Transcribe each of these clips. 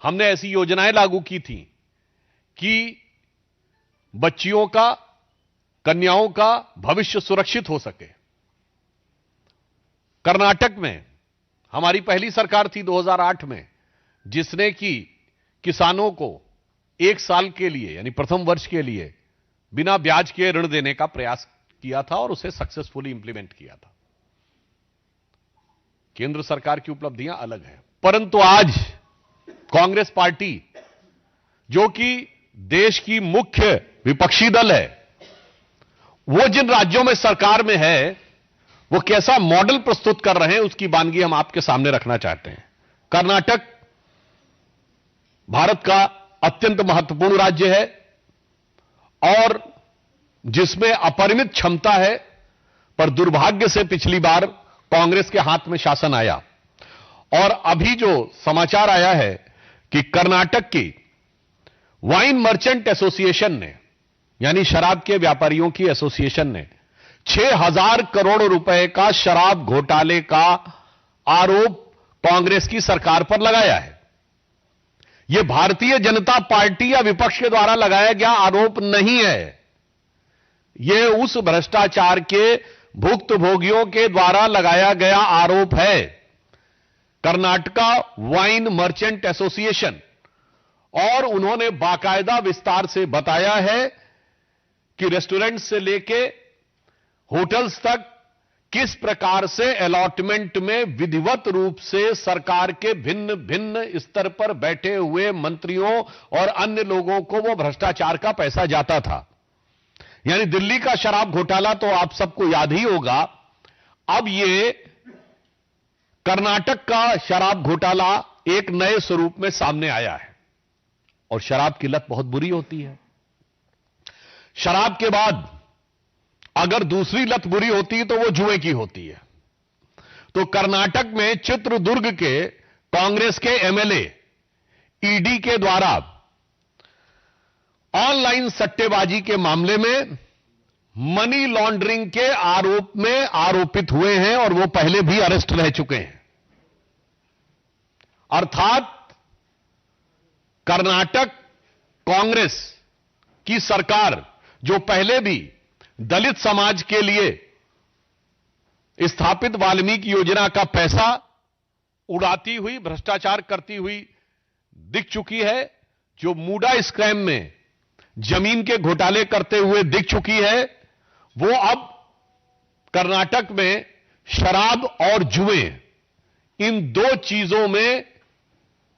हमने ऐसी योजनाएं लागू की थी कि बच्चियों का, कन्याओं का भविष्य सुरक्षित हो सके। कर्नाटक में हमारी पहली सरकार थी 2008 में, जिसने कि किसानों को 1 साल के लिए यानी प्रथम वर्ष के लिए बिना ब्याज के ऋण देने का प्रयास किया था और उसे सक्सेसफुली इंप्लीमेंट किया था। केंद्र सरकार की उपलब्धियां अलग हैं, परंतु आज कांग्रेस पार्टी, जो कि देश की मुख्य विपक्षी दल है, वो जिन राज्यों में सरकार में है वो कैसा मॉडल प्रस्तुत कर रहे हैं उसकी वानगी हम आपके सामने रखना चाहते हैं। कर्नाटक भारत का अत्यंत महत्वपूर्ण राज्य है और जिसमें अपरिमित क्षमता है, पर दुर्भाग्य से पिछली बार कांग्रेस के हाथ में शासन आया और अभी जो समाचार आया है कि कर्नाटक की वाइन मर्चेंट एसोसिएशन ने, यानी शराब के व्यापारियों की एसोसिएशन ने 6,000 करोड़ रुपए का शराब घोटाले का आरोप कांग्रेस की सरकार पर लगाया है। यह भारतीय जनता पार्टी या विपक्ष के द्वारा लगाया गया आरोप नहीं है, यह उस भ्रष्टाचार के भुक्तभोगियों के द्वारा लगाया गया आरोप है। कर्नाटका वाइन मर्चेंट एसोसिएशन, और उन्होंने बाकायदा विस्तार से बताया है कि रेस्टोरेंट से लेके होटल्स तक किस प्रकार से अलॉटमेंट में विधिवत रूप से सरकार के भिन्न भिन्न स्तर पर बैठे हुए मंत्रियों और अन्य लोगों को वो भ्रष्टाचार का पैसा जाता था। यानी दिल्ली का शराब घोटाला तो आप सबको याद ही होगा, अब ये कर्नाटक का शराब घोटाला एक नए स्वरूप में सामने आया है। और शराब की लत बहुत बुरी होती है। शराब के बाद अगर दूसरी लत बुरी होती है तो वो जुए की होती है। तो कर्नाटक में चित्रदुर्ग के कांग्रेस के एमएलए ईडी के द्वारा ऑनलाइन सट्टेबाजी के मामले में मनी लॉन्ड्रिंग के आरोप में आरोपित हुए हैं और वो पहले भी अरेस्ट रह चुके हैं। अर्थात कर्नाटक कांग्रेस की सरकार, जो पहले भी दलित समाज के लिए स्थापित वाल्मीकि योजना का पैसा उड़ाती हुई, भ्रष्टाचार करती हुई दिख चुकी है, जो मूडा स्कैम में जमीन के घोटाले करते हुए दिख चुकी है, वो अब कर्नाटक में शराब और जुए, इन दो चीजों में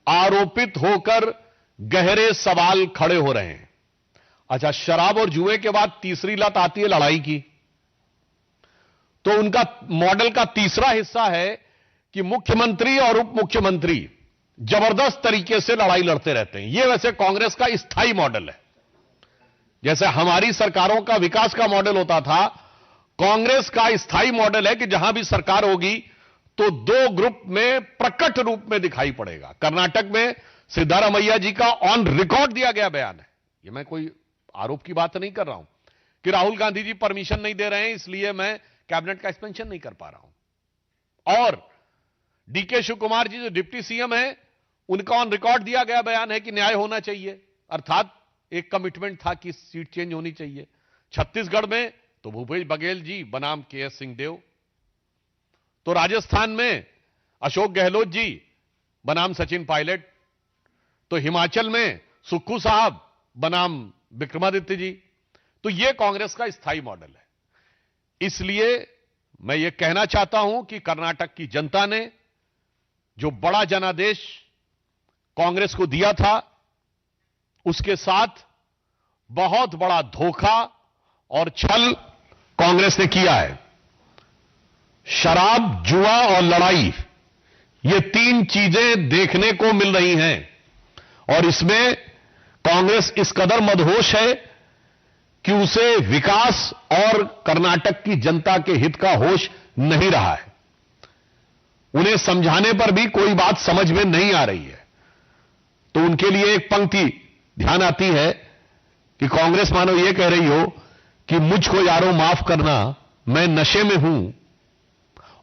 आरोपित होकर गहरे सवाल खड़े हो रहे हैं। अच्छा, शराब और जुए के बाद तीसरी लत आती है लड़ाई की। तो उनका मॉडल का तीसरा हिस्सा है कि मुख्यमंत्री और उप मुख्यमंत्री जबरदस्त तरीके से लड़ाई लड़ते रहते हैं। यह वैसे कांग्रेस का स्थायी मॉडल है। जैसे हमारी सरकारों का विकास का मॉडल होता था, कांग्रेस का स्थायी मॉडल है कि जहां भी सरकार होगी तो दो ग्रुप में प्रकट रूप में दिखाई पड़ेगा। कर्नाटक में सिद्धारमैया जी का ऑन रिकॉर्ड दिया गया बयान है, यह मैं कोई आरोप की बात नहीं कर रहा हूं कि राहुल गांधी जी परमिशन नहीं दे रहे हैं इसलिए मैं कैबिनेट का एक्सपेंशन नहीं कर पा रहा हूं। और डीके शिव कुमार जी जो डिप्टी सीएम है, उनका ऑन रिकॉर्ड दिया गया बयान है कि न्याय होना चाहिए, अर्थात एक कमिटमेंट था कि सीट चेंज होनी चाहिए। छत्तीसगढ़ में तो भूपेश बघेल जी बनाम केएस सिंहदेव, तो राजस्थान में अशोक गहलोत जी बनाम सचिन पायलट, तो हिमाचल में सुक्खू साहब बनाम विक्रमादित्य जी। तो यह कांग्रेस का स्थायी मॉडल है। इसलिए मैं यह कहना चाहता हूं कि कर्नाटक की जनता ने जो बड़ा जनादेश कांग्रेस को दिया था, उसके साथ बहुत बड़ा धोखा और छल कांग्रेस ने किया है। शराब, जुआ और लड़ाई, ये तीन चीजें देखने को मिल रही हैं और इसमें कांग्रेस इस कदर मदहोश है कि उसे विकास और कर्नाटक की जनता के हित का होश नहीं रहा है। उन्हें समझाने पर भी कोई बात समझ में नहीं आ रही है। तो उनके लिए एक पंक्ति ध्यान आती है कि कांग्रेस मानो यह कह रही हो कि मुझको यारों माफ करना, मैं नशे में हूं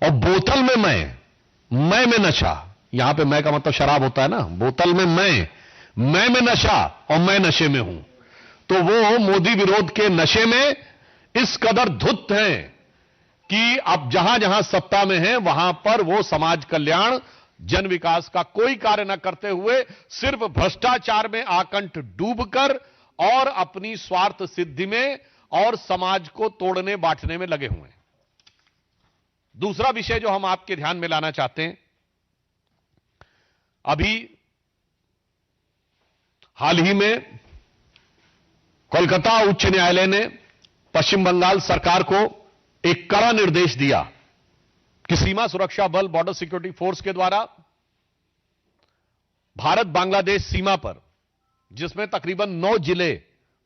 और बोतल में मैं में नशा, यहां पे मैं का मतलब शराब होता है ना, बोतल में मैं में नशा और मैं नशे में हूं। तो वो मोदी विरोध के नशे में इस कदर धुत हैं कि अब जहां जहां सत्ता में हैं वहां पर वो समाज कल्याण, जन विकास का कोई कार्य न करते हुए सिर्फ भ्रष्टाचार में आकंठ डूबकर और अपनी स्वार्थ सिद्धि में और समाज को तोड़ने बांटने में लगे हुए हैं। दूसरा विषय जो हम आपके ध्यान में लाना चाहते हैं, अभी हाल ही में कोलकाता उच्च न्यायालय ने पश्चिम बंगाल सरकार को एक कड़ा निर्देश दिया कि सीमा सुरक्षा बल, बॉर्डर सिक्योरिटी फोर्स के द्वारा भारत बांग्लादेश सीमा पर, जिसमें तकरीबन 9 जिले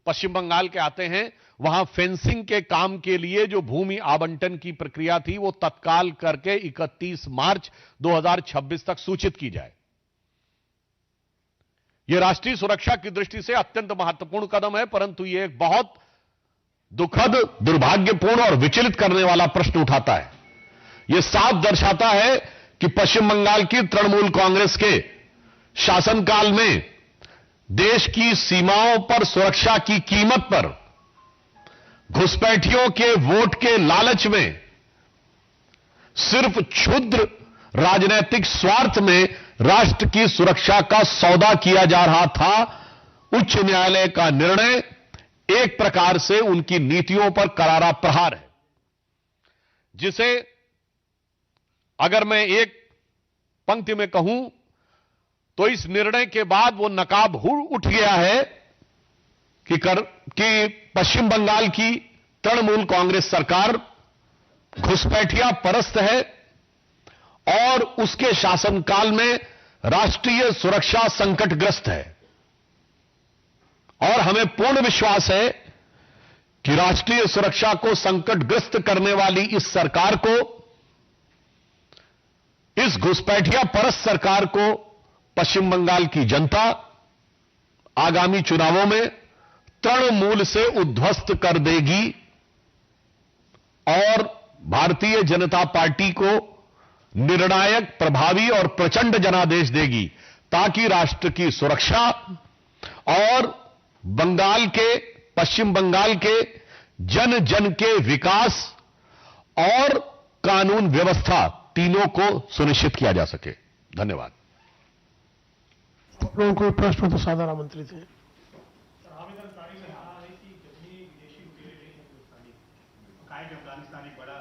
पश्चिम बंगाल के आते हैं, वहां फेंसिंग के काम के लिए जो भूमि आवंटन की प्रक्रिया थी वो तत्काल करके 31 मार्च 2026 तक सूचित की जाए। यह राष्ट्रीय सुरक्षा की दृष्टि से अत्यंत महत्वपूर्ण कदम है, परंतु यह एक बहुत दुखद, दुर्भाग्यपूर्ण और विचलित करने वाला प्रश्न उठाता है। यह साफ दर्शाता है कि पश्चिम बंगाल की तृणमूल कांग्रेस के शासनकाल में देश की सीमाओं पर सुरक्षा की कीमत पर घुसपैठियों के वोट के लालच में सिर्फ क्षुद्र राजनीतिक स्वार्थ में राष्ट्र की सुरक्षा का सौदा किया जा रहा था। उच्च न्यायालय का निर्णय एक प्रकार से उनकी नीतियों पर करारा प्रहार है, जिसे अगर मैं एक पंक्ति में कहूं तो इस निर्णय के बाद वो नकाब उठ गया है कि पश्चिम बंगाल की तृणमूल कांग्रेस सरकार घुसपैठिया परस्त है और उसके शासनकाल में राष्ट्रीय सुरक्षा संकटग्रस्त है। और हमें पूर्ण विश्वास है कि राष्ट्रीय सुरक्षा को संकटग्रस्त करने वाली इस सरकार को, इस घुसपैठिया परस्त सरकार को पश्चिम बंगाल की जनता आगामी चुनावों में तृणमूल से उद्ध्वस्त कर देगी और भारतीय जनता पार्टी को निर्णायक, प्रभावी और प्रचंड जनादेश देगी, ताकि राष्ट्र की सुरक्षा और पश्चिम बंगाल के जन जन के विकास और कानून व्यवस्था तीनों को सुनिश्चित किया जा सके। धन्यवाद। आप लोगों को प्रश्न तो साधारण आमंत्रित है। आवेदनकारी ने कहा है कि जब भी विदेशी रुपये ले हिंदुस्तानी, कहा कि अफगानिस्तान एक बड़ा